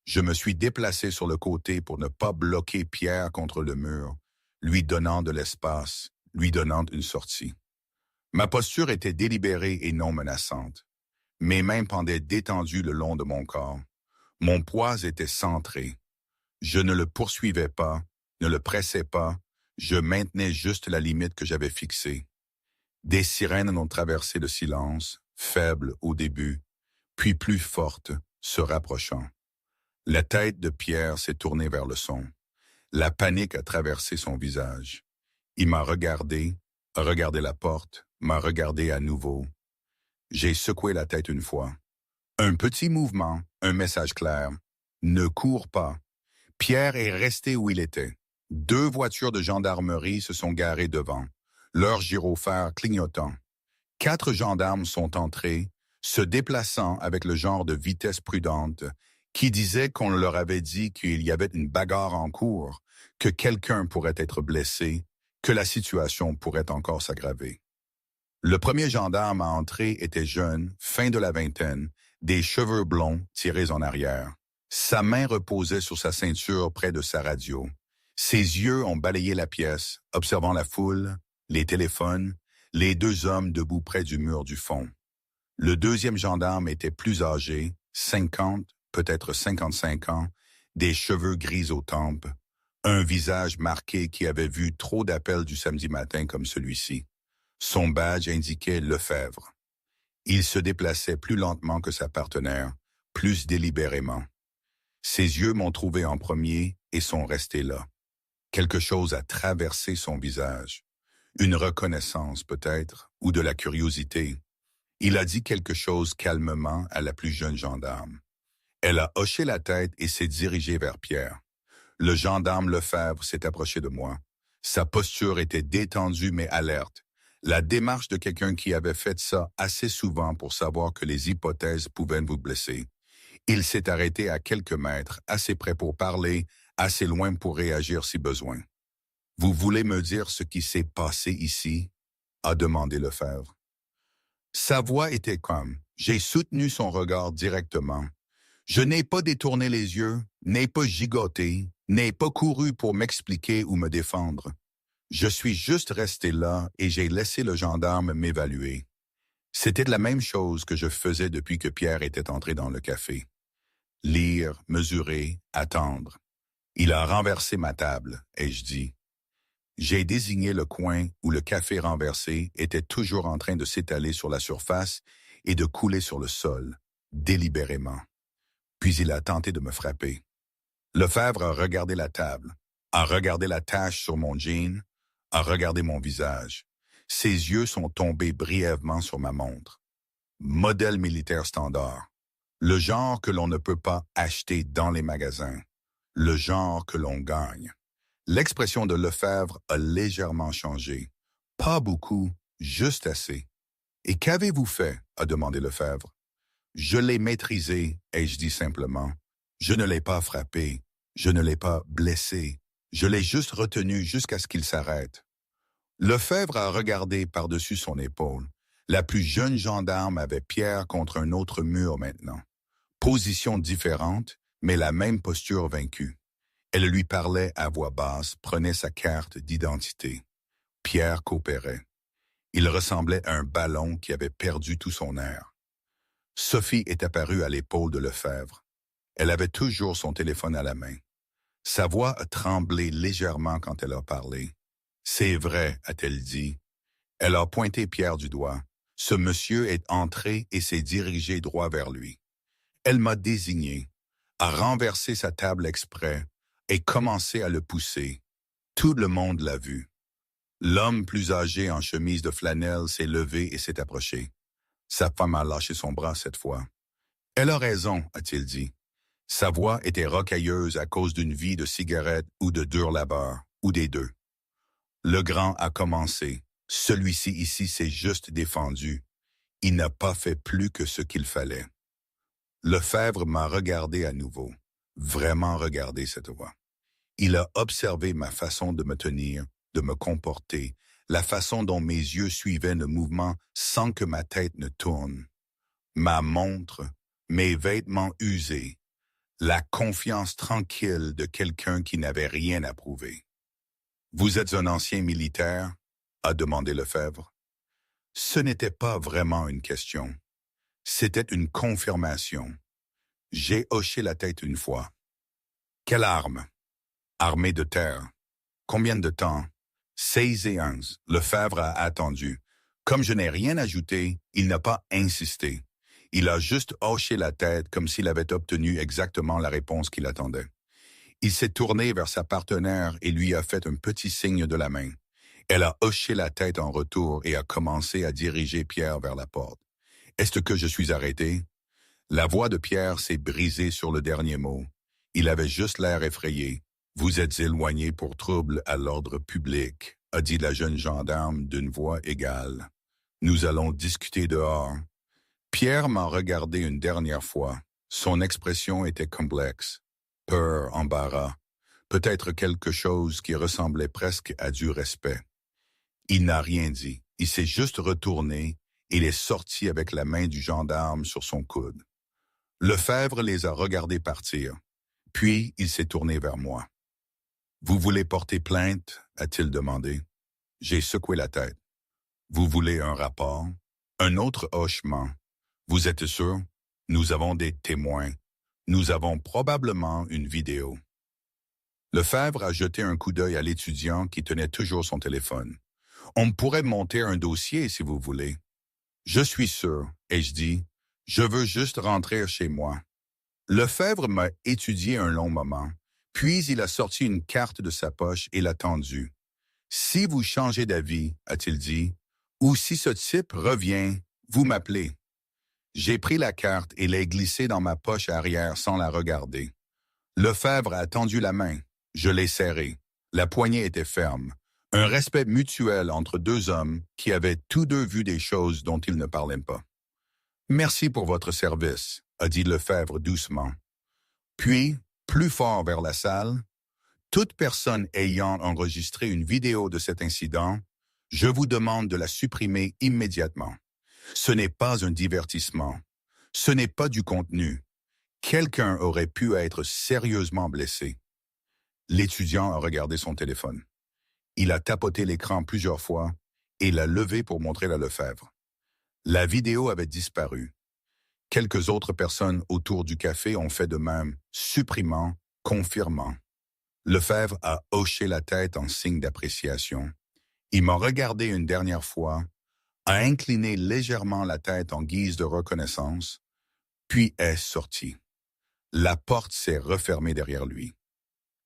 Je me suis déplacé sur le côté pour ne pas bloquer Pierre contre le mur, lui donnant de l'espace, lui donnant une sortie. Ma posture était délibérée et non menaçante. Mes mains pendaient détendues le long de mon corps. Mon poids était centré. Je ne le poursuivais pas, ne le pressais pas, je maintenais juste la limite que j'avais fixée. Des sirènes ont traversé le silence, faibles au début, puis plus fortes, se rapprochant. La tête de Pierre s'est tournée vers le son. La panique a traversé son visage. Il m'a regardé, a regardé la porte, m'a regardé à nouveau. J'ai secoué la tête une fois. Un petit mouvement, un message clair. Ne cours pas. Pierre est resté où il était. 2 voitures de gendarmerie se sont garées devant, leurs gyrophares clignotant. 4 gendarmes sont entrés, se déplaçant avec le genre de vitesse prudente, qui disait qu'on leur avait dit qu'il y avait une bagarre en cours, que quelqu'un pourrait être blessé, que la situation pourrait encore s'aggraver. Le premier gendarme à entrer était jeune, fin de la vingtaine, des cheveux blonds tirés en arrière. Sa main reposait sur sa ceinture près de sa radio. Ses yeux ont balayé la pièce, observant la foule, les téléphones, les 2 hommes debout près du mur du fond. Le deuxième gendarme était plus âgé, 50, peut-être 55 ans, des cheveux gris aux tempes, un visage marqué qui avait vu trop d'appels du samedi matin comme celui-ci. Son badge indiquait Lefebvre. Il se déplaçait plus lentement que sa partenaire, plus délibérément. Ses yeux m'ont trouvé en premier et sont restés là. Quelque chose a traversé son visage. Une reconnaissance peut-être, ou de la curiosité. Il a dit quelque chose calmement à la plus jeune gendarme. Elle a hoché la tête et s'est dirigée vers Pierre. Le gendarme Lefebvre s'est approché de moi. Sa posture était détendue mais alerte. La démarche de quelqu'un qui avait fait ça assez souvent pour savoir que les hypothèses pouvaient vous blesser. Il s'est arrêté à quelques mètres, assez près pour parler, assez loin pour réagir si besoin. « Vous voulez me dire ce qui s'est passé ici ?» a demandé Lefebvre. Sa voix était calme. J'ai soutenu son regard directement. Je n'ai pas détourné les yeux, n'ai pas gigoté, n'ai pas couru pour m'expliquer ou me défendre. Je suis juste resté là et j'ai laissé le gendarme m'évaluer. C'était la même chose que je faisais depuis que Pierre était entré dans le café. Lire, mesurer, attendre. Il a renversé ma table, ai-je dit. J'ai désigné le coin où le café renversé était toujours en train de s'étaler sur la surface et de couler sur le sol, délibérément. Puis il a tenté de me frapper. Lefebvre a regardé la table, a regardé la tache sur mon jean, a regardé mon visage. Ses yeux sont tombés brièvement sur ma montre. Modèle militaire standard. Le genre que l'on ne peut pas acheter dans les magasins. Le genre que l'on gagne. L'expression de Lefebvre a légèrement changé. Pas beaucoup, juste assez. « Et qu'avez-vous fait ?» a demandé Lefebvre. « Je l'ai maîtrisé, ai-je dit simplement. Je ne l'ai pas frappé, je ne l'ai pas blessé. Je l'ai juste retenu jusqu'à ce qu'il s'arrête. » Lefebvre a regardé par-dessus son épaule. La plus jeune gendarme avait Pierre contre un autre mur maintenant. Position différente, mais la même posture vaincue. Elle lui parlait à voix basse, prenait sa carte d'identité. Pierre coopérait. Il ressemblait à un ballon qui avait perdu tout son air. Sophie est apparue à l'épaule de Lefebvre. Elle avait toujours son téléphone à la main. Sa voix a tremblé légèrement quand elle a parlé. « C'est vrai », a-t-elle dit. Elle a pointé Pierre du doigt. Ce monsieur est entré et s'est dirigé droit vers lui. Elle m'a désigné, a renversé sa table exprès et commencé à le pousser. Tout le monde l'a vu. L'homme plus âgé en chemise de flanelle s'est levé et s'est approché. Sa femme a lâché son bras cette fois. « Elle a raison », a-t-il dit. Sa voix était rocailleuse à cause d'une vie de cigarette ou de dur labeur, ou des deux. Le grand a commencé. Celui-ci ici s'est juste défendu. Il n'a pas fait plus que ce qu'il fallait. Lefebvre m'a regardé à nouveau. Vraiment regardé cette fois. Il a observé ma façon de me tenir, de me comporter, la façon dont mes yeux suivaient le mouvement sans que ma tête ne tourne. Ma montre, mes vêtements usés, la confiance tranquille de quelqu'un qui n'avait rien à prouver. « Vous êtes un ancien militaire ?» a demandé Lefebvre. Ce n'était pas vraiment une question. C'était une confirmation. J'ai hoché la tête une fois. Quelle arme? Armée de terre. Combien de temps? 16 et 11. Lefebvre a attendu. Comme je n'ai rien ajouté, il n'a pas insisté. Il a juste hoché la tête comme s'il avait obtenu exactement la réponse qu'il attendait. Il s'est tourné vers sa partenaire et lui a fait un petit signe de la main. Elle a hoché la tête en retour et a commencé à diriger Pierre vers la porte. Est-ce que je suis arrêté? La voix de Pierre s'est brisée sur le dernier mot. Il avait juste l'air effrayé. Vous êtes éloigné pour trouble à l'ordre public, a dit la jeune gendarme d'une voix égale. Nous allons discuter dehors. Pierre m'a regardé une dernière fois. Son expression était complexe. Peur, embarras, peut-être quelque chose qui ressemblait presque à du respect. Il n'a rien dit. Il s'est juste retourné et il est sorti avec la main du gendarme sur son coude. Lefebvre les a regardés partir. Puis il s'est tourné vers moi. Vous voulez porter plainte? A-t-il demandé. J'ai secoué la tête. Vous voulez un rapport? Un autre hochement. Vous êtes sûr? Nous avons des témoins. Nous avons probablement une vidéo. Lefebvre a jeté un coup d'œil à l'étudiant qui tenait toujours son téléphone. On pourrait monter un dossier si vous voulez. Je suis sûr, ai-je dit. Je veux juste rentrer chez moi. Lefebvre m'a étudié un long moment, puis il a sorti une carte de sa poche et l'a tendue. Si vous changez d'avis, a-t-il dit, ou si ce type revient, vous m'appelez. J'ai pris la carte et l'ai glissée dans ma poche arrière sans la regarder. Lefebvre a tendu la main. Je l'ai serrée. La poignée était ferme. Un respect mutuel entre deux hommes qui avaient tous deux vu des choses dont ils ne parlaient pas. Merci pour votre service, a dit Lefebvre doucement. Puis, plus fort vers la salle, toute personne ayant enregistré une vidéo de cet incident, je vous demande de la supprimer immédiatement. Ce n'est pas un divertissement. Ce n'est pas du contenu. Quelqu'un aurait pu être sérieusement blessé. L'étudiant a regardé son téléphone. Il a tapoté l'écran plusieurs fois et l'a levé pour montrer à Lefebvre. La vidéo avait disparu. Quelques autres personnes autour du café ont fait de même, supprimant, confirmant. Lefebvre a hoché la tête en signe d'appréciation. Il m'a regardé une dernière fois, a incliné légèrement la tête en guise de reconnaissance, puis est sorti. La porte s'est refermée derrière lui.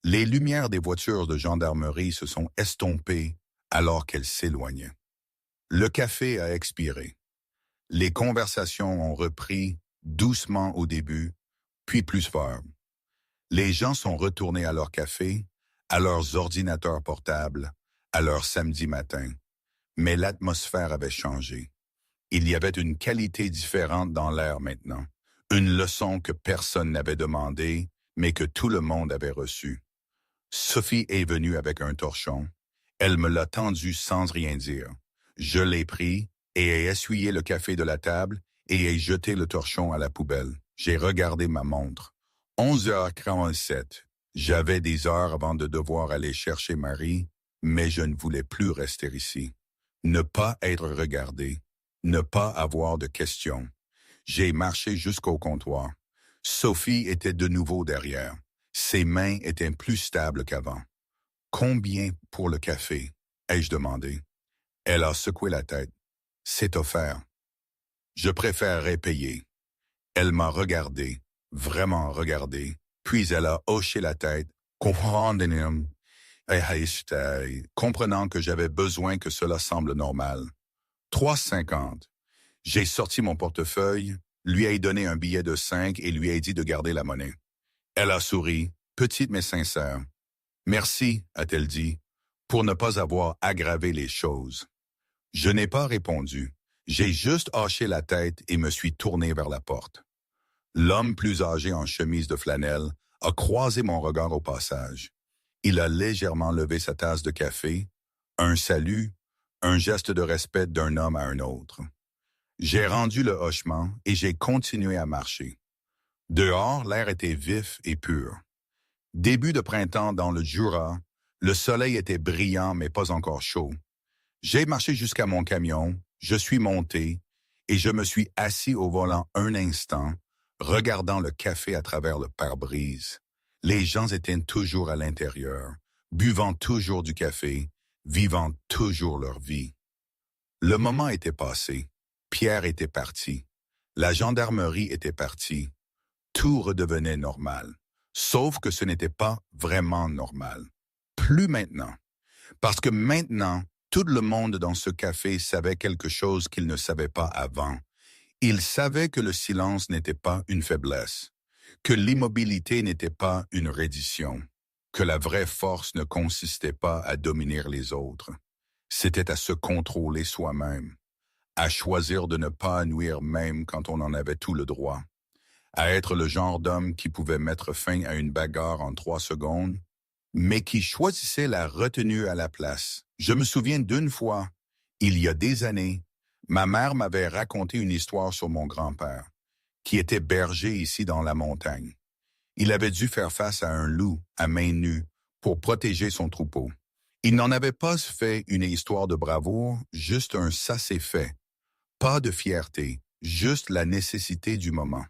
Les lumières des voitures de gendarmerie se sont estompées alors qu'elles s'éloignaient. Le café a expiré. Les conversations ont repris doucement au début, puis plus fort. Les gens sont retournés à leur café, à leurs ordinateurs portables, à leur samedi matin. Mais l'atmosphère avait changé. Il y avait une qualité différente dans l'air maintenant. Une leçon que personne n'avait demandée, mais que tout le monde avait reçue. Sophie est venue avec un torchon. Elle me l'a tendu sans rien dire. Je l'ai pris et ai essuyé le café de la table et ai jeté le torchon à la poubelle. J'ai regardé ma montre. 11h47. J'avais des heures avant de devoir aller chercher Marie, mais je ne voulais plus rester ici. Ne pas être regardé. Ne pas avoir de questions. J'ai marché jusqu'au comptoir. Sophie était de nouveau derrière. Ses mains étaient plus stables qu'avant. Combien pour le café? Ai-je demandé. Elle a secoué la tête. C'est offert. Je préférerais payer. Elle m'a regardé, vraiment regardé, puis elle a hoché la tête, comprenant que j'avais besoin que cela semble normal. 3,50. J'ai sorti mon portefeuille, lui ai donné un billet de 5 et lui ai dit de garder la monnaie. Elle a souri, petite mais sincère. Merci, a-t-elle dit, pour ne pas avoir aggravé les choses. Je n'ai pas répondu. J'ai juste hoché la tête et me suis tourné vers la porte. L'homme plus âgé en chemise de flanelle a croisé mon regard au passage. Il a légèrement levé sa tasse de café, un salut, un geste de respect d'un homme à un autre. J'ai rendu le hochement et j'ai continué à marcher. Dehors, l'air était vif et pur. Début de printemps dans le Jura, le soleil était brillant mais pas encore chaud. J'ai marché jusqu'à mon camion Je suis monté et je me suis assis au volant un instant, regardant le café à travers le pare-brise. Les gens étaient toujours à l'intérieur, buvant toujours du café, vivant toujours leur vie. Le moment était passé. Pierre était parti. La gendarmerie était partie. Tout redevenait normal. Sauf que ce n'était pas vraiment normal. Plus maintenant. Parce que maintenant, tout le monde dans ce café savait quelque chose qu'il ne savait pas avant. Il savait que le silence n'était pas une faiblesse, que l'immobilité n'était pas une reddition, que la vraie force ne consistait pas à dominer les autres. C'était à se contrôler soi-même, à choisir de ne pas nuire même quand on en avait tout le droit, à être le genre d'homme qui pouvait mettre fin à une bagarre en 3 secondes, mais qui choisissait la retenue à la place. Je me souviens d'une fois, il y a des années, ma mère m'avait raconté une histoire sur mon grand-père, qui était berger ici dans la montagne. Il avait dû faire face à un loup à main nue pour protéger son troupeau. Il n'en avait pas fait une histoire de bravoure, juste un ça c'est fait. Pas de fierté, juste la nécessité du moment.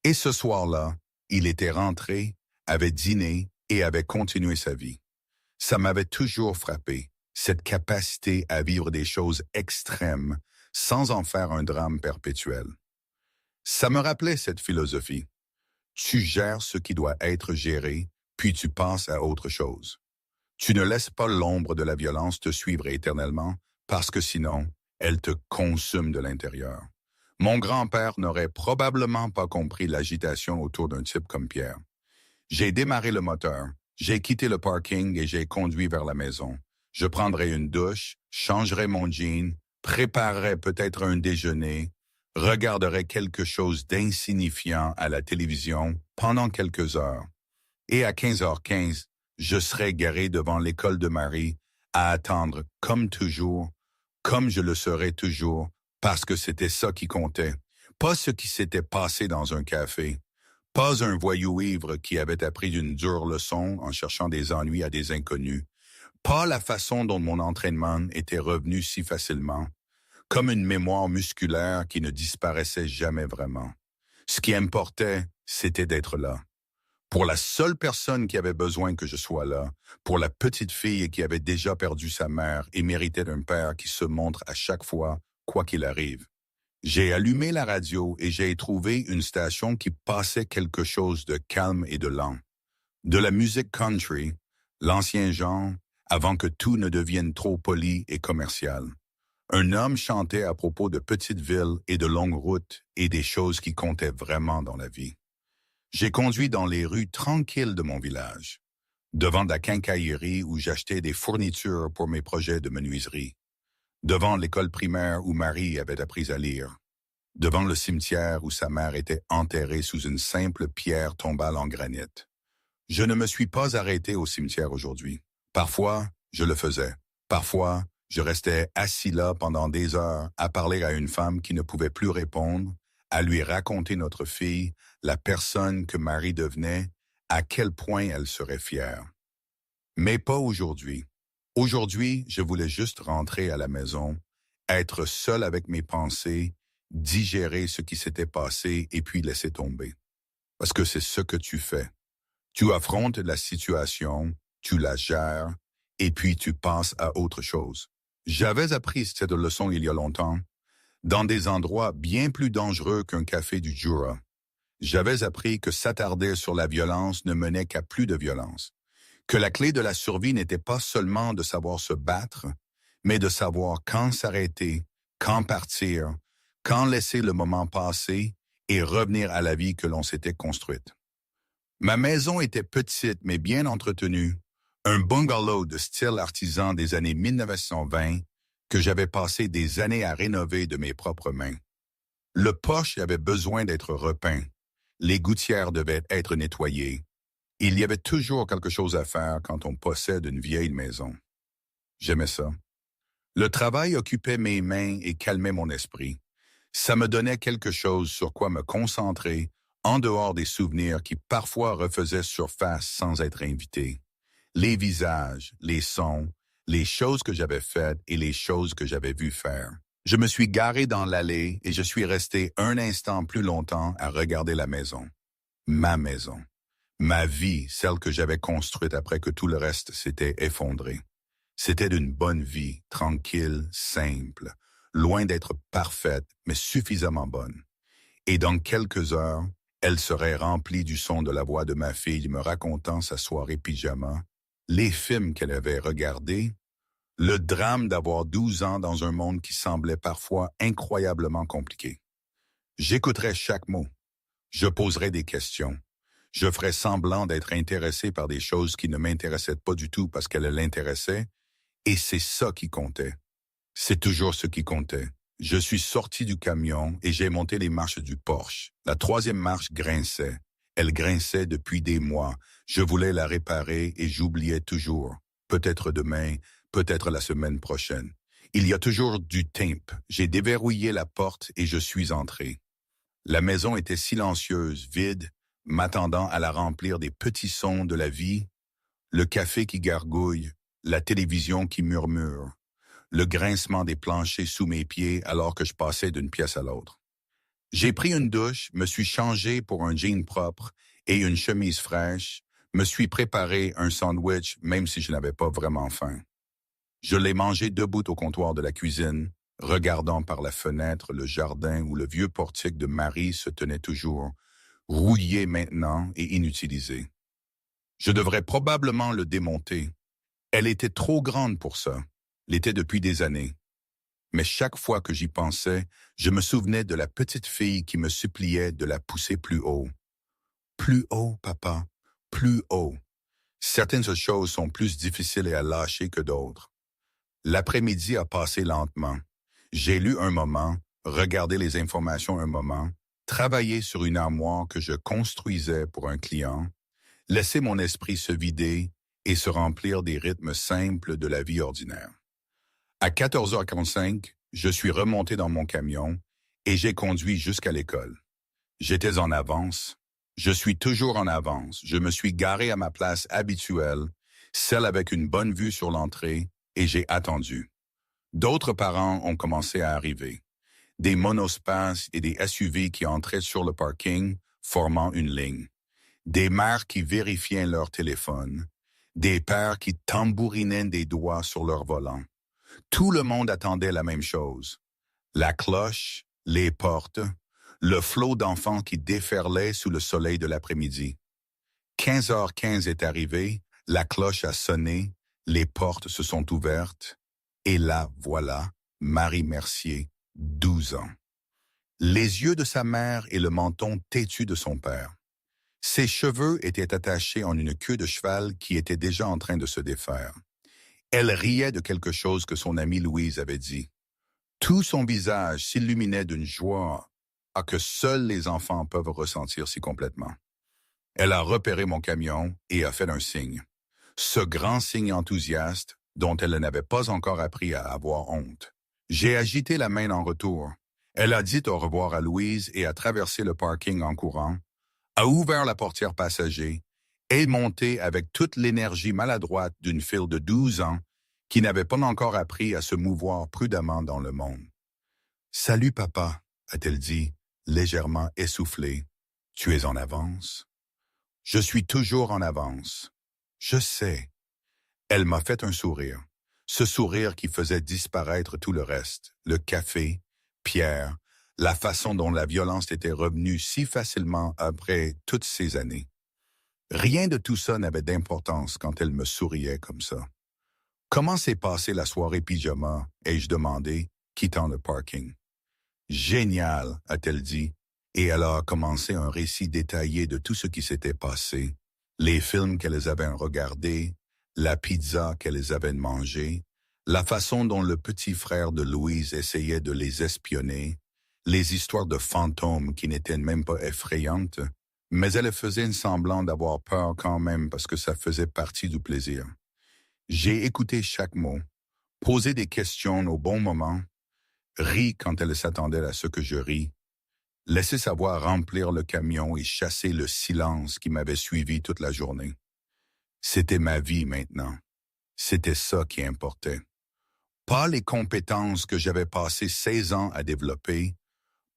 Et ce soir-là, il était rentré, avait dîné et avait continué sa vie. Ça m'avait toujours frappé, cette capacité à vivre des choses extrêmes sans en faire un drame perpétuel. Ça me rappelait cette philosophie. Tu gères ce qui doit être géré, puis tu passes à autre chose. Tu ne laisses pas l'ombre de la violence te suivre éternellement, parce que sinon, elle te consume de l'intérieur. Mon grand-père n'aurait probablement pas compris l'agitation autour d'un type comme Pierre. J'ai démarré le moteur, j'ai quitté le parking et j'ai conduit vers la maison. Je prendrai une douche, changerai mon jean, préparerai peut-être un déjeuner, regarderai quelque chose d'insignifiant à la télévision pendant quelques heures. Et à 15h15, je serai garé devant l'école de Marie à attendre comme toujours, comme je le serai toujours, parce que c'était ça qui comptait. Pas ce qui s'était passé dans un café. Pas un voyou ivre qui avait appris une dure leçon en cherchant des ennuis à des inconnus. Pas la façon dont mon entraînement était revenu si facilement. Comme une mémoire musculaire qui ne disparaissait jamais vraiment. Ce qui importait, c'était d'être là. Pour la seule personne qui avait besoin que je sois là, pour la petite fille qui avait déjà perdu sa mère et méritait d'un père qui se montre à chaque fois, quoi qu'il arrive. J'ai allumé la radio et j'ai trouvé une station qui passait quelque chose de calme et de lent. De la musique country, l'ancien genre, avant que tout ne devienne trop poli et commercial. Un homme chantait à propos de petites villes et de longues routes et des choses qui comptaient vraiment dans la vie. J'ai conduit dans les rues tranquilles de mon village, devant la quincaillerie où j'achetais des fournitures pour mes projets de menuiserie, devant l'école primaire où Marie avait appris à lire, devant le cimetière où sa mère était enterrée sous une simple pierre tombale en granit. Je ne me suis pas arrêté au cimetière aujourd'hui. Parfois, je le faisais. Parfois, je restais assis là pendant des heures à parler à une femme qui ne pouvait plus répondre, à lui raconter notre fille, la personne que Marie devenait, à quel point elle serait fière. Mais pas aujourd'hui. Aujourd'hui, je voulais juste rentrer à la maison, être seul avec mes pensées, digérer ce qui s'était passé et puis laisser tomber. Parce que c'est ce que tu fais. Tu affrontes la situation, tu la gères, et puis tu passes à autre chose. J'avais appris cette leçon il y a longtemps, dans des endroits bien plus dangereux qu'un café du Jura. J'avais appris que s'attarder sur la violence ne menait qu'à plus de violence, que la clé de la survie n'était pas seulement de savoir se battre, mais de savoir quand s'arrêter, quand partir, quand laisser le moment passer et revenir à la vie que l'on s'était construite. Ma maison était petite mais bien entretenue, un bungalow de style artisan des années 1920 que j'avais passé des années à rénover de mes propres mains. Le porche avait besoin d'être repeint, les gouttières devaient être nettoyées. Il y avait toujours quelque chose à faire quand on possède une vieille maison. J'aimais ça. Le travail occupait mes mains et calmait mon esprit. Ça me donnait quelque chose sur quoi me concentrer en dehors des souvenirs qui parfois refaisaient surface sans être invités. Les visages, les sons, les choses que j'avais faites et les choses que j'avais vues faire. Je me suis garé dans l'allée et je suis resté un instant plus longtemps à regarder la maison. Ma maison. Ma vie, celle que j'avais construite après que tout le reste s'était effondré. C'était d'une bonne vie, tranquille, simple, loin d'être parfaite, mais suffisamment bonne. Et dans quelques heures, elle serait remplie du son de la voix de ma fille me racontant sa soirée pyjama, les films qu'elle avait regardés, le drame d'avoir 12 ans dans un monde qui semblait parfois incroyablement compliqué. J'écouterais chaque mot. Je poserais des questions. Je ferais semblant d'être intéressé par des choses qui ne m'intéressaient pas du tout parce qu'elles l'intéressaient, et c'est ça qui comptait. C'est toujours ce qui comptait. Je suis sorti du camion et j'ai monté les marches du Porsche. La troisième marche grinçait. Elle grinçait depuis des mois. Je voulais la réparer et j'oubliais toujours. Peut-être demain, peut-être la semaine prochaine. Il y a toujours du timp. J'ai déverrouillé la porte et je suis entré. La maison était silencieuse, vide, m'attendant à la remplir des petits sons de la vie, le café qui gargouille, la télévision qui murmure, le grincement des planchers sous mes pieds alors que je passais d'une pièce à l'autre. J'ai pris une douche, me suis changé pour un jean propre et une chemise fraîche, me suis préparé un sandwich même si je n'avais pas vraiment faim. Je l'ai mangé debout au comptoir de la cuisine, regardant par la fenêtre le jardin où le vieux portique de Marie se tenait toujours, rouillé maintenant et inutilisé. Je devrais probablement le démonter. Elle était trop grande pour ça, l'était depuis des années. Mais chaque fois que j'y pensais, je me souvenais de la petite fille qui me suppliait de la pousser plus haut. Plus haut, papa, plus haut. Certaines choses sont plus difficiles à lâcher que d'autres. L'après-midi a passé lentement. J'ai lu un moment, regardé les informations un moment, travaillé sur une armoire que je construisais pour un client, laissé mon esprit se vider et se remplir des rythmes simples de la vie ordinaire. À 14h45, je suis remonté dans mon camion et j'ai conduit jusqu'à l'école. J'étais en avance. Je suis toujours en avance. Je me suis garé à ma place habituelle, celle avec une bonne vue sur l'entrée, et j'ai attendu. D'autres parents ont commencé à arriver. Des monospaces et des SUV qui entraient sur le parking, formant une ligne. Des mères qui vérifiaient leur téléphone. Des pères qui tambourinaient des doigts sur leur volant. Tout le monde attendait la même chose. La cloche, les portes, le flot d'enfants qui déferlaient sous le soleil de l'après-midi. 15h15 est arrivé, la cloche a sonné, les portes se sont ouvertes, et là, voilà, Marie Mercier, 12 ans. Les yeux de sa mère et le menton têtu de son père. Ses cheveux étaient attachés en une queue de cheval qui était déjà en train de se défaire. Elle riait de quelque chose que son amie Louise avait dit. Tout son visage s'illuminait d'une joie que seuls les enfants peuvent ressentir si complètement. Elle a repéré mon camion et a fait un signe. Ce grand signe enthousiaste dont elle n'avait pas encore appris à avoir honte. J'ai agité la main en retour. Elle a dit au revoir à Louise et a traversé le parking en courant, a ouvert la portière passager et monté avec toute l'énergie maladroite d'une fille de 12 ans qui n'avait pas encore appris à se mouvoir prudemment dans le monde. « Salut, papa », a-t-elle dit, légèrement essoufflée. « Tu es en avance ?»« Je suis toujours en avance. »« Je sais. » Elle m'a fait un sourire. Ce sourire qui faisait disparaître tout le reste. Le café, Pierre, la façon dont la violence était revenue si facilement après toutes ces années. Rien de tout ça n'avait d'importance quand elle me souriait comme ça. « Comment s'est passée la soirée pyjama ?» ai-je demandé, quittant le parking. « Génial », a-t-elle dit, et elle a commencé un récit détaillé de tout ce qui s'était passé, les films qu'elles avaient regardés, la pizza qu'elles avaient mangée, la façon dont le petit frère de Louise essayait de les espionner, les histoires de fantômes qui n'étaient même pas effrayantes, mais elle faisait un semblant d'avoir peur quand même parce que ça faisait partie du plaisir. J'ai écouté chaque mot, posé des questions au bon moment, ri quand elle s'attendait à ce que je ris, laissé sa voix remplir le camion et chasser le silence qui m'avait suivi toute la journée. C'était ma vie maintenant. C'était ça qui importait. Pas les compétences que j'avais passé 16 ans à développer,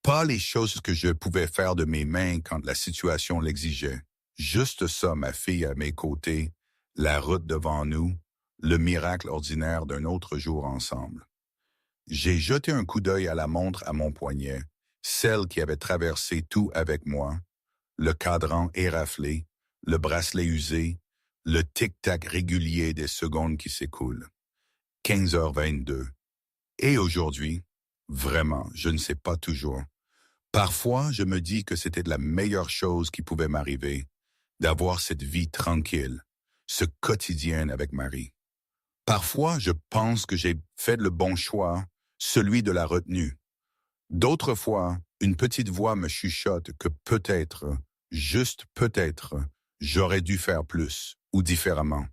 pas les choses que je pouvais faire de mes mains quand la situation l'exigeait. Juste ça, ma fille à mes côtés, la route devant nous, le miracle ordinaire d'un autre jour ensemble. J'ai jeté un coup d'œil à la montre à mon poignet, celle qui avait traversé tout avec moi, le cadran éraflé, le bracelet usé, le tic-tac régulier des secondes qui s'écoulent. 15h22. Et aujourd'hui, vraiment, je ne sais pas toujours. Parfois, je me dis que c'était la meilleure chose qui pouvait m'arriver, d'avoir cette vie tranquille, ce quotidien avec Marie. Parfois, je pense que j'ai fait le bon choix, celui de la retenue. D'autres fois, une petite voix me chuchote que peut-être, juste peut-être, j'aurais dû faire plus ou différemment.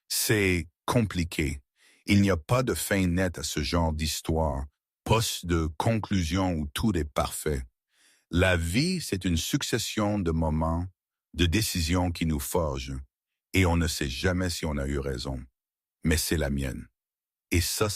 C'est compliqué. Il n'y a pas de fin nette à ce genre d'histoire, pas de conclusion où tout est parfait. La vie, c'est une succession de moments, de décisions qui nous forgent, et on ne sait jamais si on a eu raison. Mais c'est la mienne. Et ça